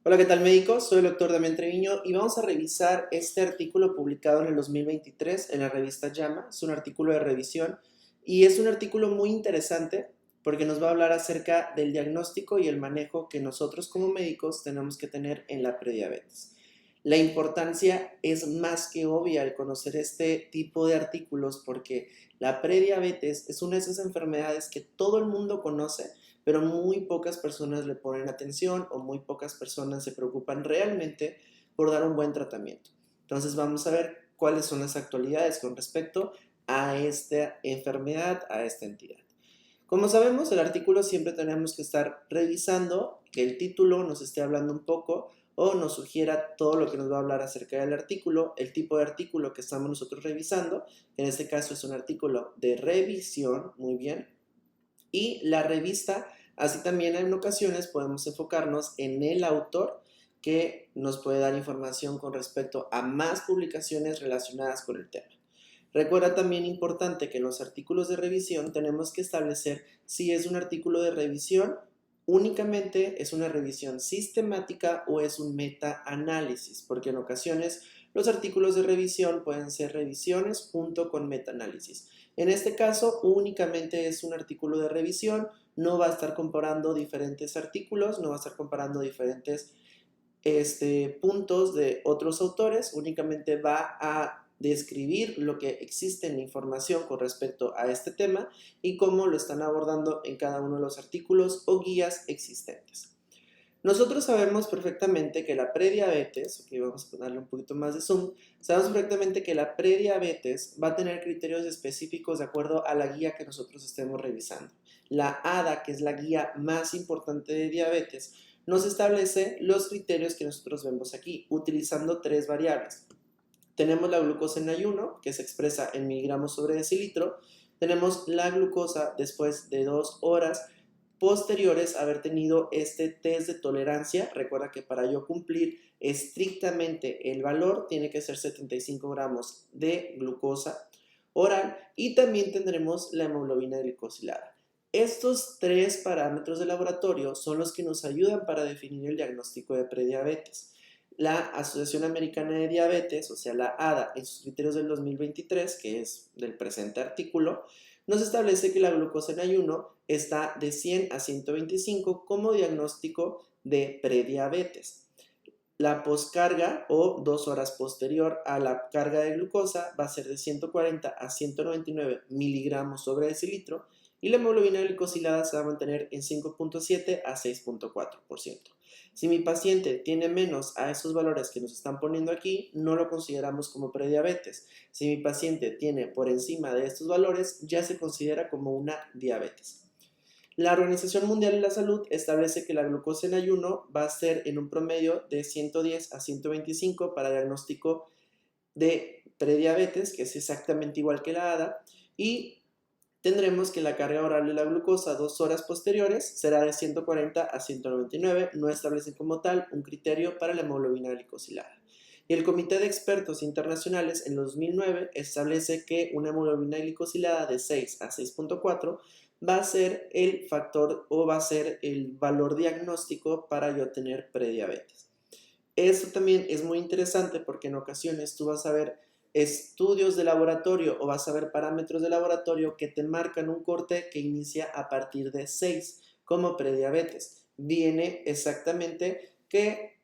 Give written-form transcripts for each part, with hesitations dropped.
Hola, ¿qué tal médicos? Soy el doctor Damián Treviño y vamos a revisar este artículo publicado en el 2023 en la revista JAMA. Es un artículo de revisión y es un artículo muy interesante porque nos va a hablar acerca del diagnóstico y el manejo que nosotros como médicos tenemos que tener en la prediabetes. La importancia es más que obvia al conocer este tipo de artículos porque la prediabetes es una de esas enfermedades que todo el mundo conoce, pero muy pocas personas le ponen atención o muy pocas personas se preocupan realmente por dar un buen tratamiento. Entonces vamos a ver cuáles son las actualidades con respecto a esta enfermedad, a esta entidad. Como sabemos, el artículo siempre tenemos que estar revisando que el título nos esté hablando un poco o nos sugiera todo lo que nos va a hablar acerca del artículo, el tipo de artículo que estamos nosotros revisando, que en este caso es un artículo de revisión, muy bien, y la revista. Así también en ocasiones podemos enfocarnos en el autor que nos puede dar información con respecto a más publicaciones relacionadas con el tema. Recuerda también importante que en los artículos de revisión tenemos que establecer si es un artículo de revisión únicamente es una revisión sistemática o es un metaanálisis, porque en ocasiones los artículos de revisión pueden ser revisiones junto con metaanálisis. En este caso, únicamente es un artículo de revisión, no va a estar comparando diferentes artículos, no va a estar comparando diferentes puntos de otros autores, únicamente va a describir lo que existe en la información con respecto a este tema y cómo lo están abordando en cada uno de los artículos o guías existentes. Nosotros sabemos perfectamente que la prediabetes, ok, vamos a darle un poquito más de zoom, sabemos perfectamente que la prediabetes va a tener criterios específicos de acuerdo a la guía que nosotros estemos revisando. La ADA, que es la guía más importante de diabetes, nos establece los criterios que nosotros vemos aquí, utilizando tres variables. Tenemos la glucosa en ayuno, que se expresa en miligramos sobre decilitro. Tenemos la glucosa después de 2 horas posteriores a haber tenido este test de tolerancia. Recuerda que para yo cumplir estrictamente el valor tiene que ser 75 gramos de glucosa oral y también tendremos la hemoglobina glicosilada. Estos tres parámetros de laboratorio son los que nos ayudan para definir el diagnóstico de prediabetes. La Asociación Americana de Diabetes, o sea la ADA, en sus criterios del 2023, que es del presente artículo, nos establece que la glucosa en ayuno está de 100 a 125 como diagnóstico de prediabetes. La poscarga o 2 horas posterior a la carga de glucosa va a ser de 140 a 199 miligramos sobre decilitro y la hemoglobina glicosilada se va a mantener en 5.7 a 6.4%. Si mi paciente tiene menos a esos valores que nos están poniendo aquí, no lo consideramos como prediabetes. Si mi paciente tiene por encima de estos valores, ya se considera como una diabetes. La Organización Mundial de la Salud establece que la glucosa en ayuno va a ser en un promedio de 110 a 125 para diagnóstico de prediabetes, que es exactamente igual que la ADA, y tendremos que la carga oral de la glucosa 2 horas posteriores será de 140 a 199, no establecen como tal un criterio para la hemoglobina glicosilada. Y el Comité de Expertos Internacionales en 2009 establece que una hemoglobina glicosilada de 6 a 6.4 va a ser el factor o va a ser el valor diagnóstico para yo tener prediabetes. Esto también es muy interesante porque en ocasiones tú vas a ver estudios de laboratorio o vas a ver parámetros de laboratorio que te marcan un corte que inicia a partir de 6 como prediabetes. Viene exactamente que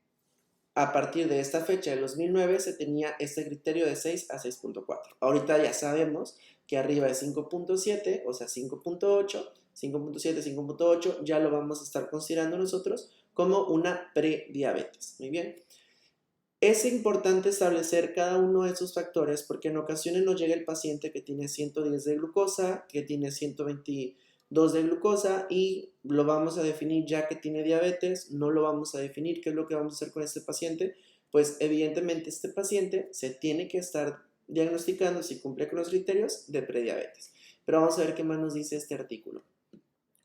a partir de esta fecha de 2009 se tenía este criterio de 6 a 6.4. Ahorita ya sabemos que arriba de 5.7, o sea 5.8, 5.7, 5.8, ya lo vamos a estar considerando nosotros como una prediabetes. Muy bien. Es importante establecer cada uno de esos factores porque en ocasiones nos llega el paciente que tiene 110 de glucosa, que tiene 122 de glucosa y lo vamos a definir ya que tiene diabetes, no lo vamos a definir. ¿Qué es lo que vamos a hacer con este paciente? Pues evidentemente este paciente se tiene que estar diagnosticando si cumple con los criterios de prediabetes. Pero vamos a ver qué más nos dice este artículo.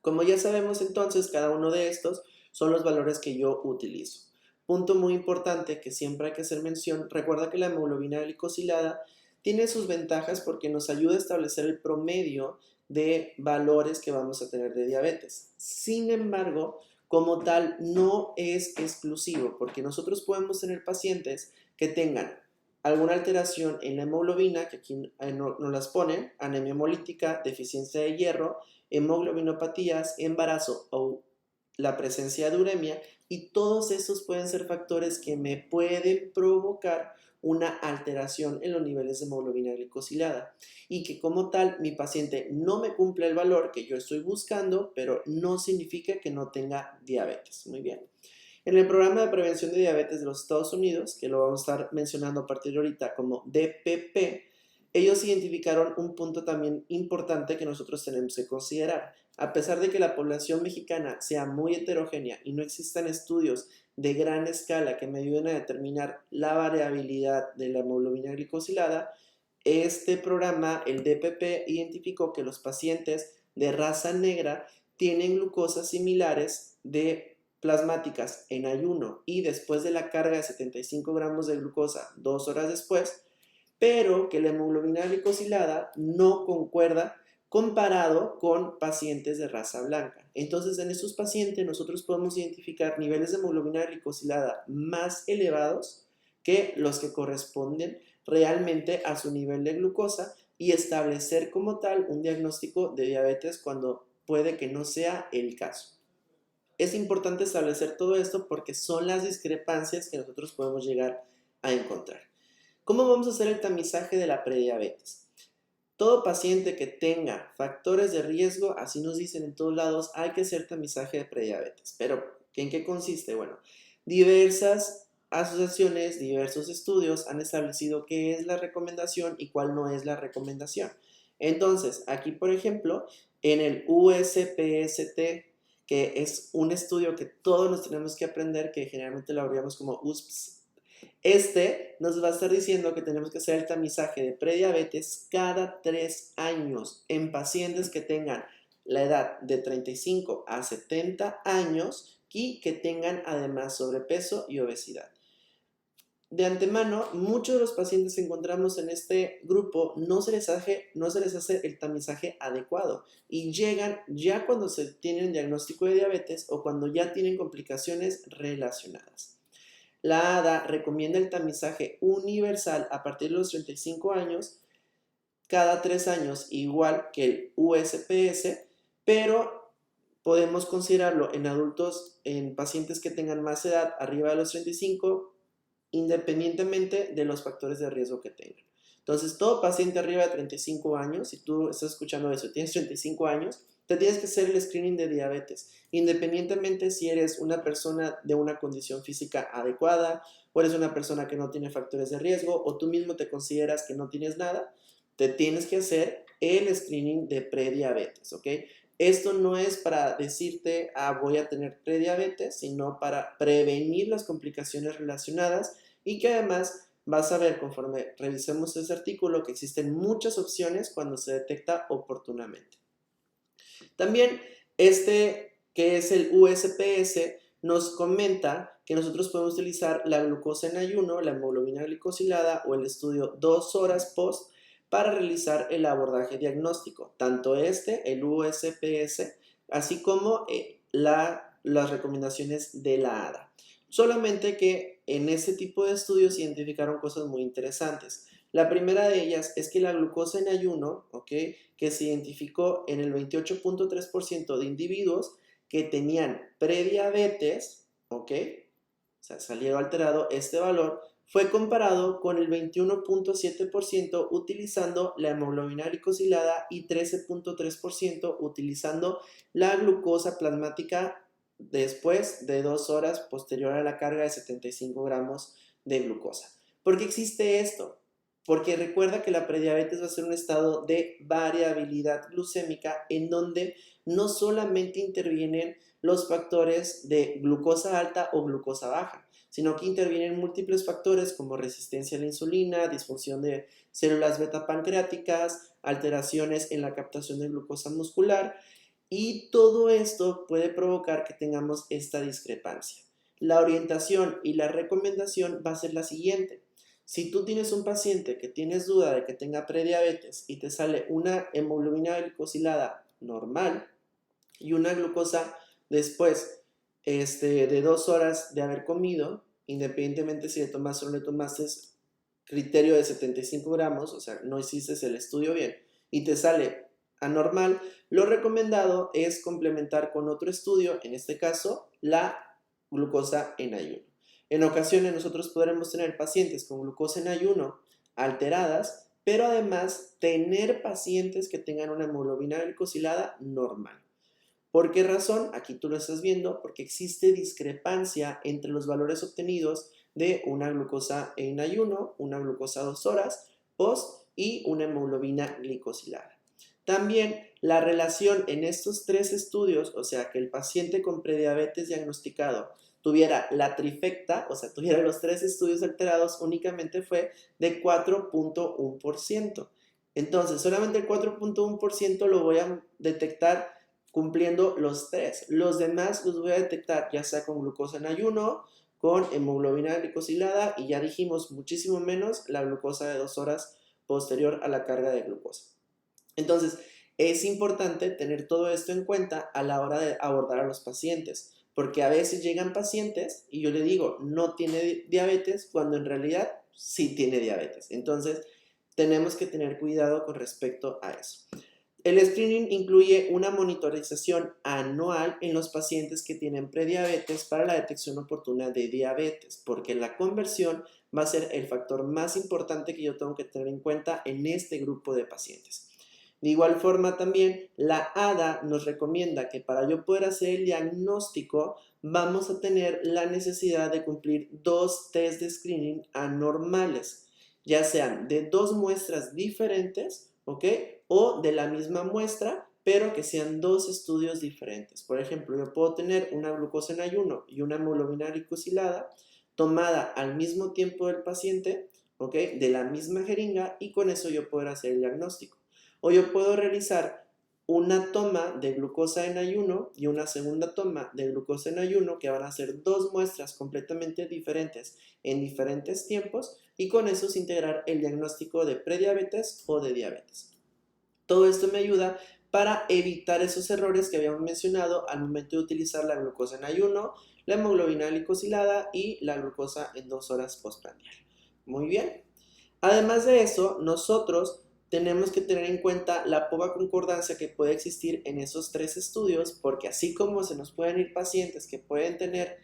Como ya sabemos entonces, cada uno de estos son los valores que yo utilizo. Punto muy importante que siempre hay que hacer mención, recuerda que la hemoglobina glicosilada tiene sus ventajas porque nos ayuda a establecer el promedio de valores que vamos a tener de diabetes. Sin embargo, como tal no es exclusivo, porque nosotros podemos tener pacientes que tengan alguna alteración en la hemoglobina, que aquí nos las ponen, anemia hemolítica, deficiencia de hierro, hemoglobinopatías, embarazo o la presencia de uremia, y todos estos pueden ser factores que me pueden provocar una alteración en los niveles de hemoglobina glicosilada y que como tal mi paciente no me cumple el valor que yo estoy buscando, pero no significa que no tenga diabetes. Muy bien. En el programa de prevención de diabetes de los Estados Unidos, que lo vamos a estar mencionando a partir de ahorita como DPP, ellos identificaron un punto también importante que nosotros tenemos que considerar. A pesar de que la población mexicana sea muy heterogénea y no existan estudios de gran escala que me ayuden a determinar la variabilidad de la hemoglobina glicosilada, este programa, el DPP, identificó que los pacientes de raza negra tienen glucosas similares de plasmáticas en ayuno y después de la carga de 75 gramos de glucosa 2 horas después, pero que la hemoglobina glicosilada no concuerda comparado con pacientes de raza blanca. Entonces, en estos pacientes nosotros podemos identificar niveles de hemoglobina glicosilada más elevados que los que corresponden realmente a su nivel de glucosa y establecer como tal un diagnóstico de diabetes cuando puede que no sea el caso. Es importante establecer todo esto porque son las discrepancias que nosotros podemos llegar a encontrar. ¿Cómo vamos a hacer el tamizaje de la prediabetes? Todo paciente que tenga factores de riesgo, así nos dicen en todos lados, hay que hacer tamizaje de prediabetes. Pero, ¿en qué consiste? Bueno, diversas asociaciones, diversos estudios han establecido qué es la recomendación y cuál no es la recomendación. Entonces, aquí, por ejemplo, en el USPST, que es un estudio que todos nos tenemos que aprender, que generalmente lo abreviamos como USPS, este nos va a estar diciendo que tenemos que hacer el tamizaje de prediabetes cada 3 años en pacientes que tengan la edad de 35 a 70 años y que tengan además sobrepeso y obesidad. De antemano, muchos de los pacientes que encontramos en este grupo no se les hace el tamizaje adecuado y llegan ya cuando se tienen diagnóstico de diabetes o cuando ya tienen complicaciones relacionadas. La ADA recomienda el tamizaje universal a partir de los 35 años, cada 3 años, igual que el USPS, pero podemos considerarlo en adultos, en pacientes que tengan más edad, arriba de los 35, independientemente de los factores de riesgo que tengan. Entonces, todo paciente arriba de 35 años, si tú estás escuchando eso, tienes 35 años, te tienes que hacer el screening de diabetes, independientemente si eres una persona de una condición física adecuada o eres una persona que no tiene factores de riesgo o tú mismo te consideras que no tienes nada, te tienes que hacer el screening de prediabetes, ¿ok? Esto no es para decirte, voy a tener prediabetes, sino para prevenir las complicaciones relacionadas y que además vas a ver conforme revisemos ese artículo que existen muchas opciones cuando se detecta oportunamente. También este, que es el USPS, nos comenta que nosotros podemos utilizar la glucosa en ayuno, la hemoglobina glicosilada o el estudio 2 horas post para realizar el abordaje diagnóstico, tanto el USPS, así como las recomendaciones de la ADA. Solamente que en este tipo de estudios se identificaron cosas muy interesantes. La primera de ellas es que la glucosa en ayuno, ¿ok?, que se identificó en el 28.3% de individuos que tenían prediabetes, ¿ok?, o sea, salió alterado este valor, fue comparado con el 21.7% utilizando la hemoglobina glicosilada y 13.3% utilizando la glucosa plasmática después de 2 horas posterior a la carga de 75 gramos de glucosa. ¿Por qué existe esto? Porque recuerda que la prediabetes va a ser un estado de variabilidad glucémica en donde no solamente intervienen los factores de glucosa alta o glucosa baja, sino que intervienen múltiples factores como resistencia a la insulina, disfunción de células beta pancreáticas, alteraciones en la captación de glucosa muscular, y todo esto puede provocar que tengamos esta discrepancia. La orientación y la recomendación va a ser la siguiente. Si tú tienes un paciente que tienes duda de que tenga prediabetes y te sale una hemoglobina glicosilada normal y una glucosa después de 2 horas de haber comido, independientemente si le tomaste o no le tomaste criterio de 75 gramos, o sea, no hiciste el estudio bien y te sale anormal, lo recomendado es complementar con otro estudio, en este caso, la glucosa en ayuno. En ocasiones nosotros podremos tener pacientes con glucosa en ayuno alteradas, pero además tener pacientes que tengan una hemoglobina glicosilada normal. ¿Por qué razón? Aquí tú lo estás viendo, porque existe discrepancia entre los valores obtenidos de una glucosa en ayuno, una glucosa a 2 horas, post y una hemoglobina glicosilada. También la relación en estos 3 estudios, o sea, que el paciente con prediabetes diagnosticado tuviera la trifecta, o sea, tuviera los 3 estudios alterados, únicamente fue de 4.1%. Entonces, solamente el 4.1% lo voy a detectar cumpliendo los 3. Los demás los voy a detectar ya sea con glucosa en ayuno, con hemoglobina glicosilada y ya dijimos muchísimo menos la glucosa de 2 horas posterior a la carga de glucosa. Entonces, es importante tener todo esto en cuenta a la hora de abordar a los pacientes, porque a veces llegan pacientes y yo le digo, no tiene diabetes, cuando en realidad sí tiene diabetes. Entonces, tenemos que tener cuidado con respecto a eso. El screening incluye una monitorización anual en los pacientes que tienen prediabetes para la detección oportuna de diabetes, porque la conversión va a ser el factor más importante que yo tengo que tener en cuenta en este grupo de pacientes. De igual forma también la ADA nos recomienda que para yo poder hacer el diagnóstico vamos a tener la necesidad de cumplir 2 test de screening anormales, ya sean de 2 muestras diferentes, ¿ok? O de la misma muestra, pero que sean 2 estudios diferentes. Por ejemplo, yo puedo tener una glucosa en ayuno y una hemoglobina glicosilada tomada al mismo tiempo del paciente, ¿ok? De la misma jeringa y con eso yo puedo hacer el diagnóstico. O yo puedo realizar una toma de glucosa en ayuno y una segunda toma de glucosa en ayuno, que van a ser 2 muestras completamente diferentes en diferentes tiempos, y con eso es integrar el diagnóstico de prediabetes o de diabetes. Todo esto me ayuda para evitar esos errores que habíamos mencionado al momento de utilizar la glucosa en ayuno, la hemoglobina glicosilada y la glucosa en 2 horas postprandial. Muy bien. Además de eso, nosotros tenemos que tener en cuenta la poca concordancia que puede existir en esos 3 estudios, porque así como se nos pueden ir pacientes que pueden tener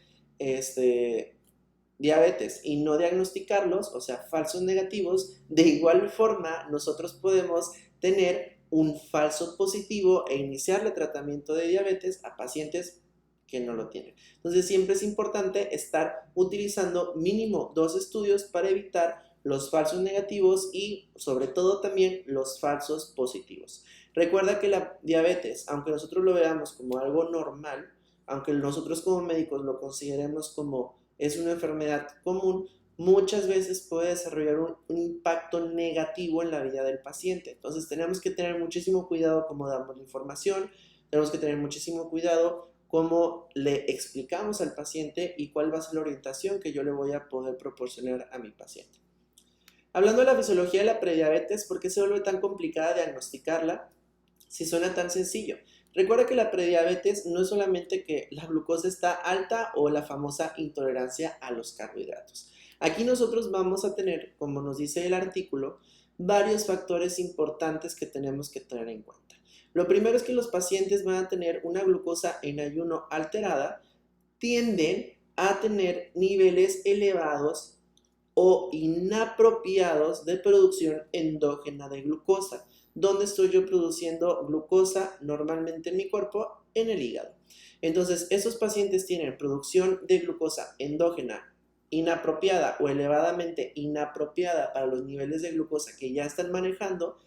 diabetes y no diagnosticarlos, o sea, falsos negativos, de igual forma nosotros podemos tener un falso positivo e iniciarle tratamiento de diabetes a pacientes que no lo tienen. Entonces siempre es importante estar utilizando mínimo 2 estudios para evitar los falsos negativos y sobre todo también los falsos positivos. Recuerda que la diabetes, aunque nosotros lo veamos como algo normal, aunque nosotros como médicos lo consideremos como es una enfermedad común, muchas veces puede desarrollar un impacto negativo en la vida del paciente. Entonces tenemos que tener muchísimo cuidado cómo damos la información, tenemos que tener muchísimo cuidado cómo le explicamos al paciente y cuál va a ser la orientación que yo le voy a poder proporcionar a mi paciente. Hablando de la fisiología de la prediabetes, ¿por qué se vuelve tan complicada diagnosticarla si suena tan sencillo? Recuerda que la prediabetes no es solamente que la glucosa está alta o la famosa intolerancia a los carbohidratos. Aquí nosotros vamos a tener, como nos dice el artículo, varios factores importantes que tenemos que tener en cuenta. Lo primero es que los pacientes van a tener una glucosa en ayuno alterada, tienden a tener niveles elevados o inapropiados de producción endógena de glucosa. ¿Dónde estoy yo produciendo glucosa normalmente en mi cuerpo? En el hígado. Entonces, esos pacientes tienen producción de glucosa endógena inapropiada o elevadamente inapropiada para los niveles de glucosa que ya están manejando,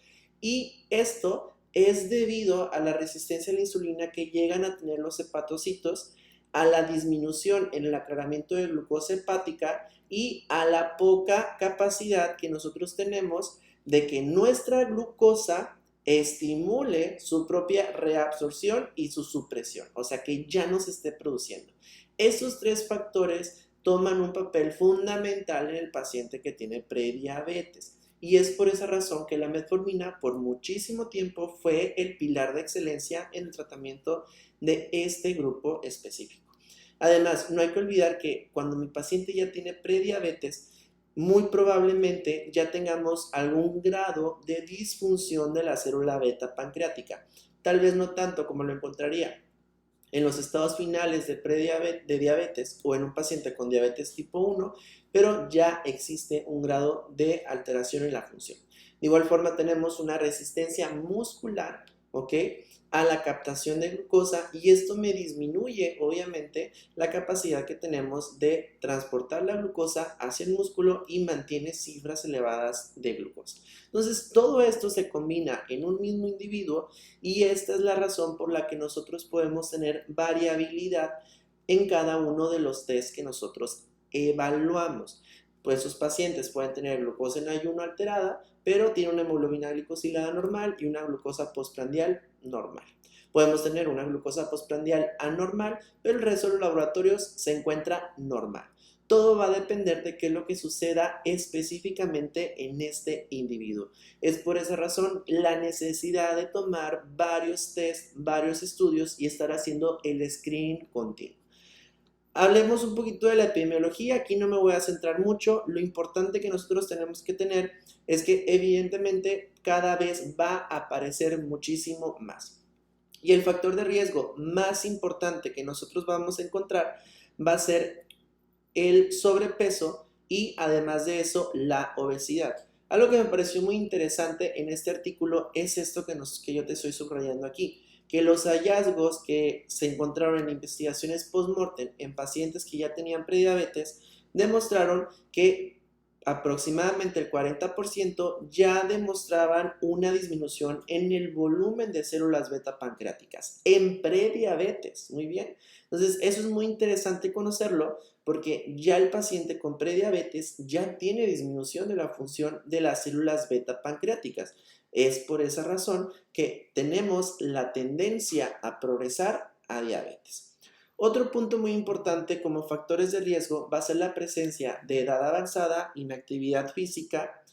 y esto es debido a la resistencia a la insulina que llegan a tener los hepatocitos, a la disminución en el aclaramiento de glucosa hepática y a la poca capacidad que nosotros tenemos de que nuestra glucosa estimule su propia reabsorción y su supresión, o sea que ya no se esté produciendo. Esos 3 factores toman un papel fundamental en el paciente que tiene prediabetes. Y es por esa razón que la metformina por muchísimo tiempo fue el pilar de excelencia en el tratamiento de este grupo específico. Además, no hay que olvidar que cuando mi paciente ya tiene prediabetes, muy probablemente ya tengamos algún grado de disfunción de la célula beta pancreática. Tal vez no tanto como lo encontraría en los estados finales de diabetes o en un paciente con diabetes tipo 1, pero ya existe un grado de alteración en la función. De igual forma tenemos una resistencia muscular, ¿ok? A la captación de glucosa, y esto me disminuye obviamente la capacidad que tenemos de transportar la glucosa hacia el músculo y mantiene cifras elevadas de glucosa. Entonces todo esto se combina en un mismo individuo, y esta es la razón por la que nosotros podemos tener variabilidad en cada uno de los test que nosotros evaluamos. Pues sus pacientes pueden tener glucosa en ayuno alterada, pero tiene una hemoglobina glicosilada normal y una glucosa postprandial normal. Podemos tener una glucosa postprandial anormal, pero el resto de los laboratorios se encuentra normal. Todo va a depender de qué es lo que suceda específicamente en este individuo. Es por esa razón la necesidad de tomar varios test, varios estudios y estar haciendo el screening continuo. Hablemos un poquito de la epidemiología. Aquí no me voy a centrar mucho. Lo importante que nosotros tenemos que tener es que evidentemente cada vez va a aparecer muchísimo más. Y el factor de riesgo más importante que nosotros vamos a encontrar va a ser el sobrepeso y además de eso la obesidad. Algo que me pareció muy interesante en este artículo es esto que yo te estoy subrayando aquí, que los hallazgos que se encontraron en investigaciones post-mortem en pacientes que ya tenían prediabetes demostraron que aproximadamente el 40% ya demostraban una disminución en el volumen de células beta pancreáticas en prediabetes. Muy bien. Entonces, eso es muy interesante conocerlo porque ya el paciente con prediabetes ya tiene disminución de la función de las células beta pancreáticas. Es por esa razón que tenemos la tendencia a progresar a diabetes. Otro punto muy importante como factores de riesgo va a ser la presencia de edad avanzada, inactividad física,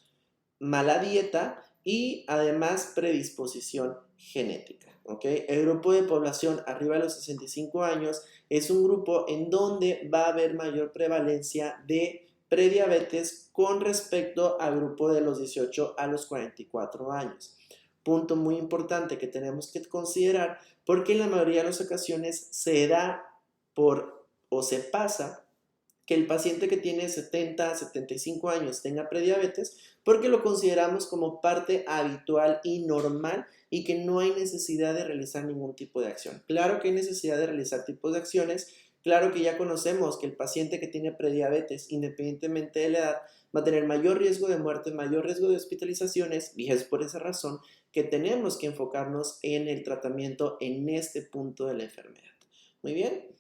mala dieta y además predisposición genética. ¿Okay? El grupo de población arriba de los 65 años es un grupo en donde va a haber mayor prevalencia de prediabetes con respecto al grupo de los 18 a los 44 años. Punto muy importante que tenemos que considerar porque en la mayoría de las ocasiones se da o se pasa que el paciente que tiene 70, 75 años tenga prediabetes porque lo consideramos como parte habitual y normal y que no hay necesidad de realizar ningún tipo de acción. Claro que hay necesidad de realizar tipos de acciones, claro que ya conocemos que el paciente que tiene prediabetes, independientemente de la edad, va a tener mayor riesgo de muerte, mayor riesgo de hospitalizaciones, y es por esa razón que tenemos que enfocarnos en el tratamiento en este punto de la enfermedad. Muy bien.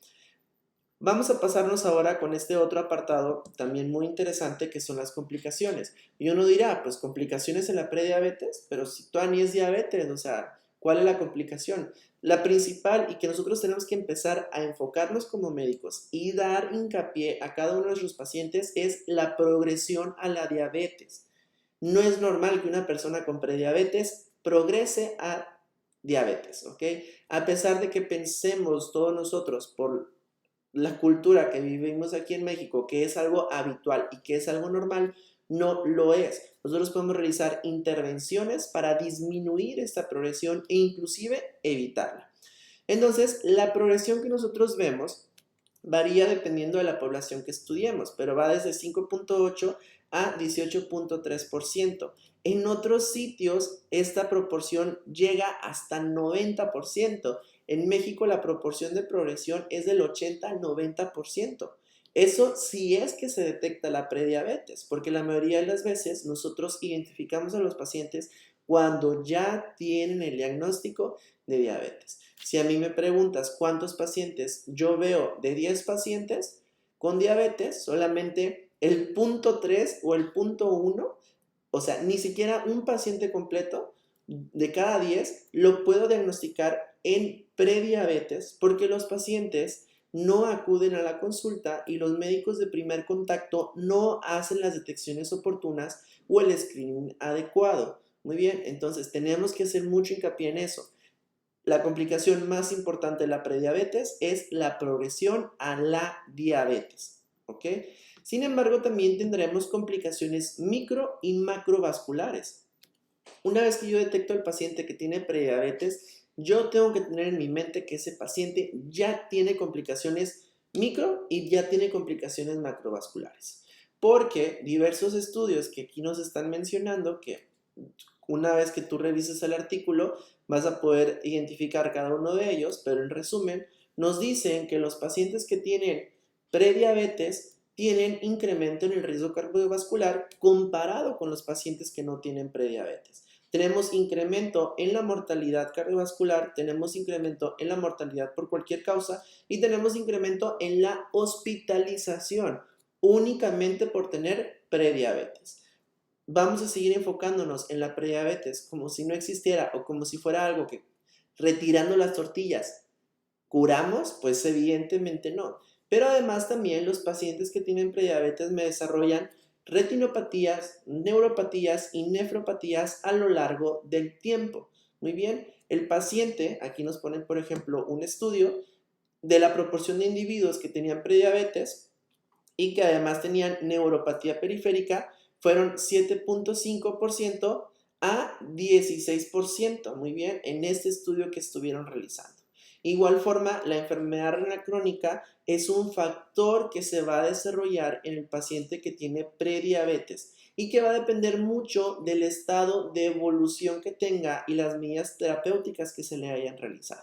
Vamos a pasarnos ahora con este otro apartado también muy interesante que son las complicaciones. Y uno dirá, pues complicaciones en la prediabetes, pero si tú ni es diabetes, o sea, ¿cuál es la complicación? La principal y que nosotros tenemos que empezar a enfocarnos como médicos y dar hincapié a cada uno de nuestros pacientes es la progresión a la diabetes. No es normal que una persona con prediabetes progrese a diabetes, ¿ok? A pesar de que pensemos todos nosotros por la cultura que vivimos aquí en México, que es algo habitual y que es algo normal, no lo es. Nosotros podemos realizar intervenciones para disminuir esta progresión e inclusive evitarla. Entonces, la progresión que nosotros vemos varía dependiendo de la población que estudiemos, pero va desde 5.8 a 18.3%. En otros sitios, esta proporción llega hasta 90%. En México la proporción de progresión es del 80 al 90%. Eso sí es que se detecta la prediabetes, porque la mayoría de las veces nosotros identificamos a los pacientes cuando ya tienen el diagnóstico de diabetes. Si a mí me preguntas cuántos pacientes yo veo de 10 pacientes con diabetes, solamente el punto 3 o el punto 1, o sea, ni siquiera un paciente completo de cada 10 lo puedo diagnosticar en prediabetes porque los pacientes no acuden a la consulta y los médicos de primer contacto no hacen las detecciones oportunas o el screening adecuado. Muy bien, entonces tenemos que hacer mucho hincapié en eso. La complicación más importante de la prediabetes es la progresión a la diabetes, ¿ok? Sin embargo, también tendremos complicaciones micro y macrovasculares. Una vez que yo detecto al paciente que tiene prediabetes, yo tengo que tener en mi mente que ese paciente ya tiene complicaciones micro y ya tiene complicaciones macrovasculares. Porque diversos estudios que aquí nos están mencionando, que una vez que tú revises el artículo, vas a poder identificar cada uno de ellos, pero en resumen, nos dicen que los pacientes que tienen prediabetes tienen incremento en el riesgo cardiovascular comparado con los pacientes que no tienen prediabetes. Tenemos incremento en la mortalidad cardiovascular, tenemos incremento en la mortalidad por cualquier causa y tenemos incremento en la hospitalización únicamente por tener prediabetes. Vamos a seguir enfocándonos en la prediabetes como si no existiera o como si fuera algo que retirando las tortillas curamos, pues evidentemente no. Pero además también los pacientes que tienen prediabetes me desarrollan retinopatías, neuropatías y nefropatías a lo largo del tiempo. Muy bien, el paciente, aquí nos ponen por ejemplo un estudio de la proporción de individuos que tenían prediabetes y que además tenían neuropatía periférica, fueron 7.5% a 16%, muy bien, en este estudio que estuvieron realizando. Igual forma, la enfermedad renal crónica es un factor que se va a desarrollar en el paciente que tiene prediabetes y que va a depender mucho del estado de evolución que tenga y las medidas terapéuticas que se le hayan realizado.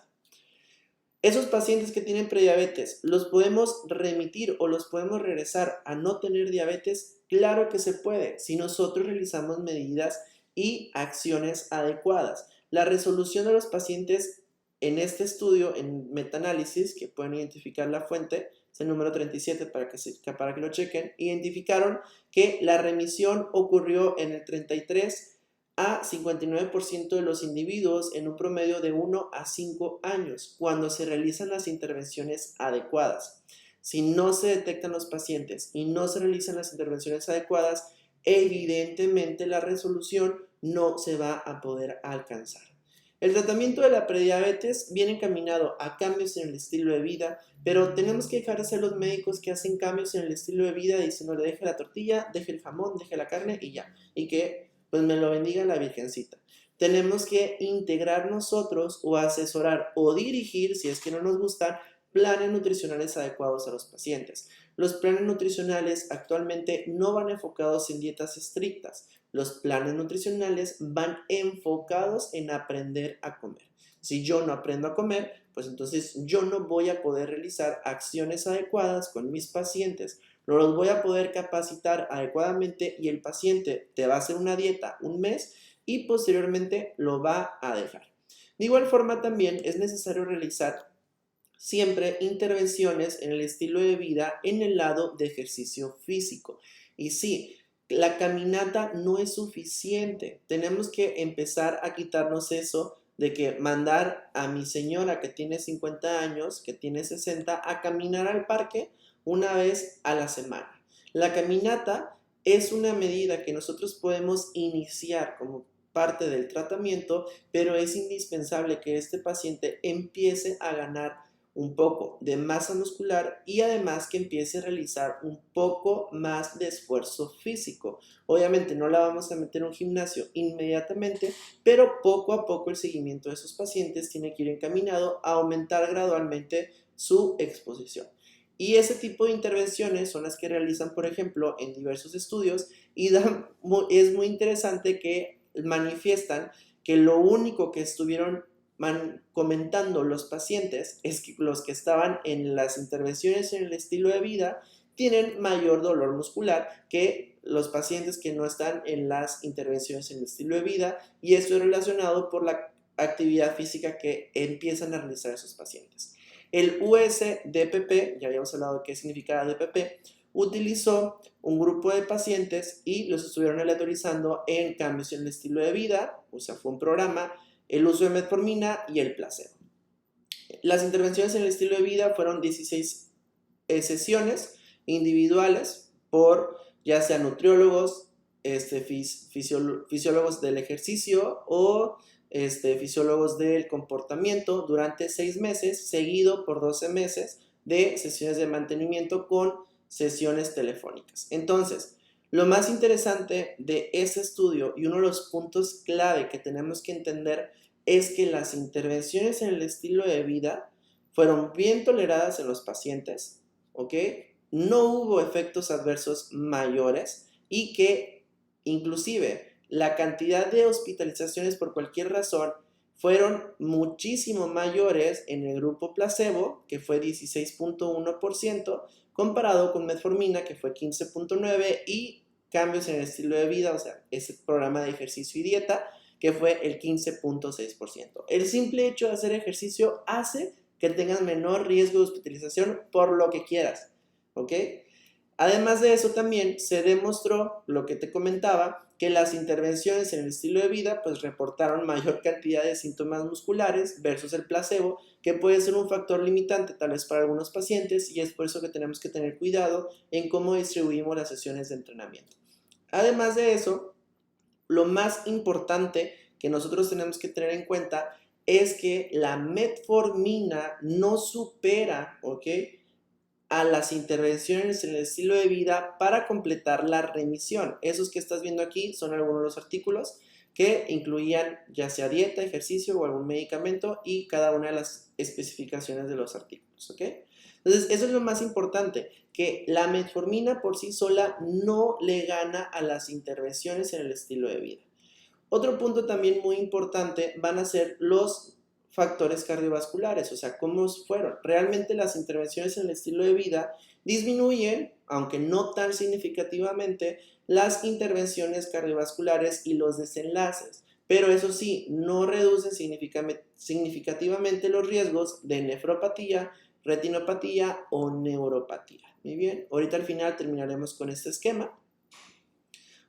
Esos pacientes que tienen prediabetes, ¿los podemos remitir o los podemos regresar a no tener diabetes? Claro que se puede, si nosotros realizamos medidas y acciones adecuadas. La resolución de los pacientes en este estudio, en metaanálisis, que pueden identificar la fuente, es el número 37 para que lo chequen, identificaron que la remisión ocurrió en el 33 a 59% de los individuos en un promedio de 1 a 5 años cuando se realizan las intervenciones adecuadas. Si no se detectan los pacientes y no se realizan las intervenciones adecuadas, evidentemente la resolución no se va a poder alcanzar. El tratamiento de la prediabetes viene encaminado a cambios en el estilo de vida, pero tenemos que dejar de ser los médicos que hacen cambios en el estilo de vida diciéndole deje la tortilla, deje el jamón, deje la carne y ya. Y que pues me lo bendiga la Virgencita. Tenemos que integrar nosotros o asesorar o dirigir, si es que no nos gustan, planes nutricionales adecuados a los pacientes. Los planes nutricionales actualmente no van enfocados en dietas estrictas. Los planes nutricionales van enfocados en aprender a comer. Si yo no aprendo a comer, pues entonces yo no voy a poder realizar acciones adecuadas con mis pacientes. No los voy a poder capacitar adecuadamente y el paciente te va a hacer una dieta un mes y posteriormente lo va a dejar. De igual forma también es necesario realizar siempre intervenciones en el estilo de vida en el lado de ejercicio físico. Y sí, la caminata no es suficiente. Tenemos que empezar a quitarnos eso de que mandar a mi señora que tiene 50 años, que tiene 60, a caminar al parque una vez a la semana. La caminata es una medida que nosotros podemos iniciar como parte del tratamiento, pero es indispensable que este paciente empiece a ganar un poco de masa muscular y además que empiece a realizar un poco más de esfuerzo físico. Obviamente no la vamos a meter en un gimnasio inmediatamente, pero poco a poco el seguimiento de esos pacientes tiene que ir encaminado a aumentar gradualmente su exposición. Y ese tipo de intervenciones son las que realizan, por ejemplo, en diversos estudios y es muy interesante que manifiestan que lo único que estuvieron comentando los pacientes es que los que estaban en las intervenciones en el estilo de vida tienen mayor dolor muscular que los pacientes que no están en las intervenciones en el estilo de vida y esto es relacionado por la actividad física que empiezan a realizar esos pacientes. El USDPP, ya habíamos hablado de qué significa DPP, utilizó un grupo de pacientes y los estuvieron aleatorizando en cambios en el estilo de vida, o sea, fue un programa, el uso de metformina y el placebo. Las intervenciones en el estilo de vida fueron 16 sesiones individuales por ya sea nutriólogos, fisiólogos del ejercicio o fisiólogos del comportamiento durante 6 meses, seguido por 12 meses de sesiones de mantenimiento con sesiones telefónicas. Entonces, lo más interesante de ese estudio y uno de los puntos clave que tenemos que entender es que las intervenciones en el estilo de vida fueron bien toleradas en los pacientes, ¿ok? No hubo efectos adversos mayores y que inclusive la cantidad de hospitalizaciones por cualquier razón fueron muchísimo mayores en el grupo placebo, que fue 16.1%, comparado con metformina, que fue 15.9%, y cambios en el estilo de vida, o sea, ese programa de ejercicio y dieta, que fue el 15.6%. El simple hecho de hacer ejercicio hace que tengas menor riesgo de hospitalización por lo que quieras, ¿ok? Además de eso también se demostró, lo que te comentaba, que las intervenciones en el estilo de vida pues reportaron mayor cantidad de síntomas musculares versus el placebo, que puede ser un factor limitante tal vez para algunos pacientes, y es por eso que tenemos que tener cuidado en cómo distribuimos las sesiones de entrenamiento. Además de eso, lo más importante que nosotros tenemos que tener en cuenta es que la metformina no supera, ¿ok?, a las intervenciones en el estilo de vida para completar la remisión. Esos que estás viendo aquí son algunos de los artículos que incluían ya sea dieta, ejercicio o algún medicamento, y cada una de las especificaciones de los artículos, ¿ok? Entonces, eso es lo más importante, que la metformina por sí sola no le gana a las intervenciones en el estilo de vida. Otro punto también muy importante van a ser los factores cardiovasculares, o sea, cómo fueron. Realmente las intervenciones en el estilo de vida disminuyen, aunque no tan significativamente, las intervenciones cardiovasculares y los desenlaces, pero eso sí, no reducen significativamente los riesgos de nefropatía, retinopatía o neuropatía. Muy bien, ahorita al final terminaremos con este esquema.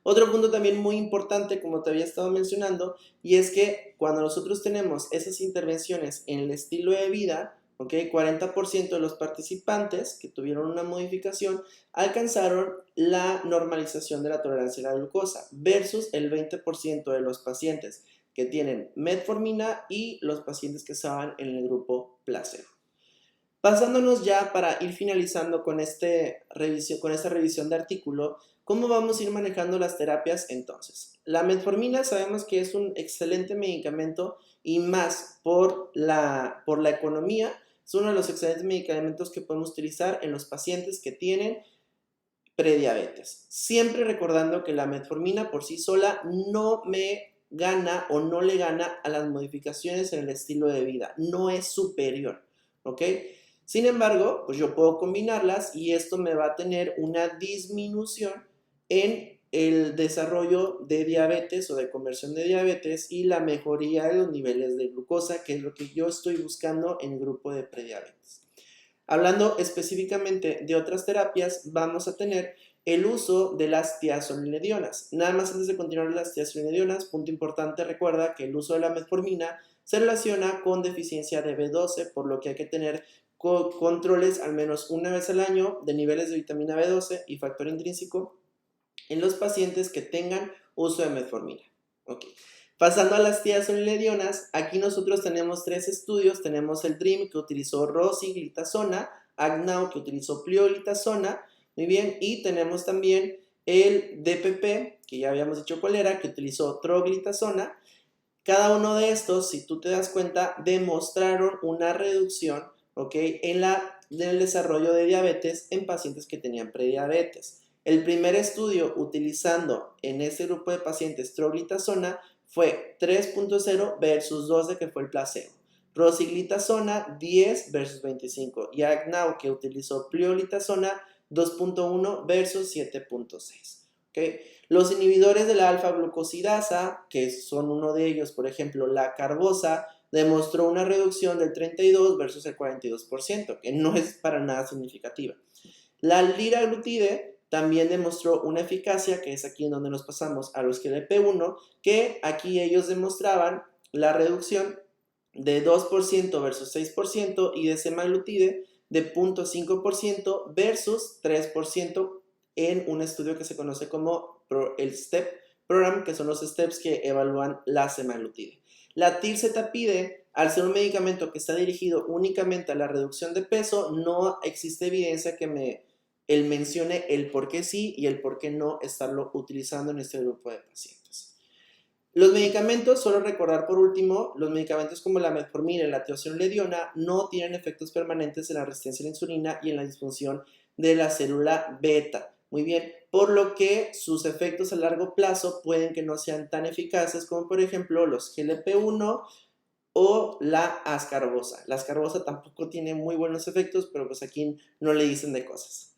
Otro punto también muy importante, como te había estado mencionando, y es que cuando nosotros tenemos esas intervenciones en el estilo de vida, ¿ok?, 40% de los participantes que tuvieron una modificación alcanzaron la normalización de la tolerancia a la glucosa, versus el 20% de los pacientes que tienen metformina y los pacientes que estaban en el grupo placebo. Pasándonos ya para ir finalizando con esta revisión de artículo, ¿cómo vamos a ir manejando las terapias entonces? La metformina sabemos que es un excelente medicamento, y más por la economía, es uno de los excelentes medicamentos que podemos utilizar en los pacientes que tienen prediabetes. Siempre recordando que la metformina por sí sola no me gana o no le gana a las modificaciones en el estilo de vida, no es superior, ¿ok? Sin embargo, pues yo puedo combinarlas y esto me va a tener una disminución en el desarrollo de diabetes o de conversión de diabetes y la mejoría de los niveles de glucosa, que es lo que yo estoy buscando en el grupo de prediabetes. Hablando específicamente de otras terapias, vamos a tener el uso de las tiazolinedionas. Nada más antes de continuar las tiazolinedionas, punto importante, recuerda que el uso de la metformina se relaciona con deficiencia de B12, por lo que hay que tener controles al menos una vez al año de niveles de vitamina B12 y factor intrínseco en los pacientes que tengan uso de metformina. Ok. Pasando a las tiazolinedionas, aquí nosotros tenemos 3 estudios. Tenemos el DREAM, que utilizó rosiglitazona, AGNAU, que utilizó plioglitazona, muy bien, y tenemos también el DPP, que ya habíamos dicho cuál era, que utilizó troglitazona. Cada uno de estos, si tú te das cuenta, demostraron una reducción, ¿ok?, en el desarrollo de diabetes en pacientes que tenían prediabetes. El primer estudio utilizando en ese grupo de pacientes troglitazona fue 3.0 versus 12, que fue el placebo. Rosiglitazona 10 versus 25. Y AGNAU, que utilizó plioglitazona, 2.1 versus 7.6. ¿Okay? Los inhibidores de la alfa-glucosidasa, que son uno de ellos, por ejemplo, la carbosa, demostró una reducción del 32 versus el 42%, que no es para nada significativa. La liraglutide también demostró una eficacia, que es aquí en donde nos pasamos a los GLP-1, que aquí ellos demostraban la reducción de 2% versus 6%, y de semaglutide de 0.5% versus 3% en un estudio que se conoce como el STEP Program, que son los steps que evalúan la semaglutide. La tirzepatide, al ser un medicamento que está dirigido únicamente a la reducción de peso, no existe evidencia que él mencione el por qué sí y el por qué no estarlo utilizando en este grupo de pacientes. Los medicamentos, solo recordar por último, los medicamentos como la metformina y la tiosinolediona no tienen efectos permanentes en la resistencia a la insulina y en la disfunción de la célula beta. Muy bien, por lo que sus efectos a largo plazo pueden que no sean tan eficaces como por ejemplo los GLP-1 o la ascarbosa. La ascarbosa tampoco tiene muy buenos efectos, pero pues aquí no le dicen de cosas.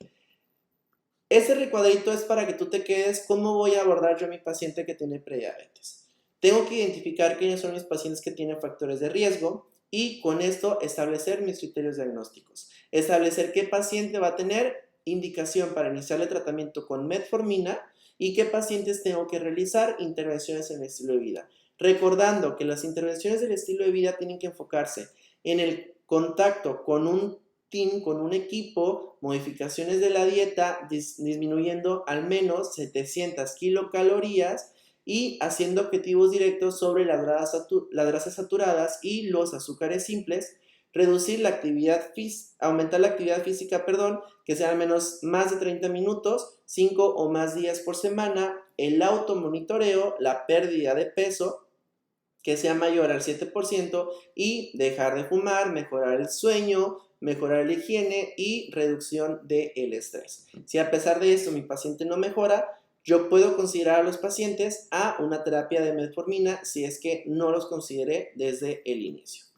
Este recuadrito es para que tú te quedes cómo voy a abordar yo a mi paciente que tiene prediabetes. Tengo que identificar quiénes son mis pacientes que tienen factores de riesgo y con esto establecer mis criterios diagnósticos. Establecer qué paciente va a tener indicación para iniciarle tratamiento con metformina y qué pacientes tengo que realizar intervenciones en el estilo de vida. Recordando que las intervenciones del estilo de vida tienen que enfocarse en el contacto con un team, con un equipo, modificaciones de la dieta, disminuyendo al menos 700 kilocalorías y haciendo objetivos directos sobre las grasas saturadas y los azúcares simples, reducir la actividad aumentar la actividad física, que sea al menos más de 30 minutos, 5 o más días por semana, el automonitoreo, la pérdida de peso, que sea mayor al 7% y dejar de fumar, mejorar el sueño, mejorar la higiene y reducción del estrés. Si a pesar de esto mi paciente no mejora, yo puedo considerar a los pacientes a una terapia de metformina si es que no los consideré desde el inicio.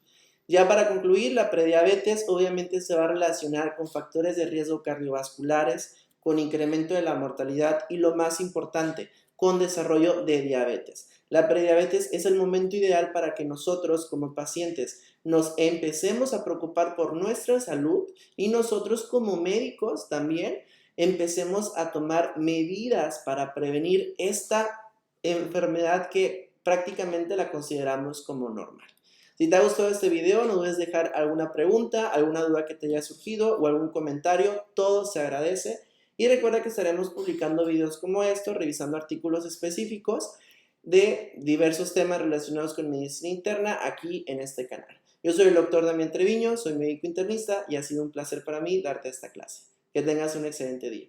Ya para concluir, la prediabetes obviamente se va a relacionar con factores de riesgo cardiovasculares, con incremento de la mortalidad y lo más importante, con desarrollo de diabetes. La prediabetes es el momento ideal para que nosotros como pacientes nos empecemos a preocupar por nuestra salud y nosotros como médicos también empecemos a tomar medidas para prevenir esta enfermedad que prácticamente la consideramos como normal. Si te ha gustado este video, no dudes dejar alguna pregunta, alguna duda que te haya surgido o algún comentario, todo se agradece. Y recuerda que estaremos publicando videos como estos, revisando artículos específicos de diversos temas relacionados con medicina interna aquí en este canal. Yo soy el doctor Damián Treviño, soy médico internista y ha sido un placer para mí darte esta clase. Que tengas un excelente día.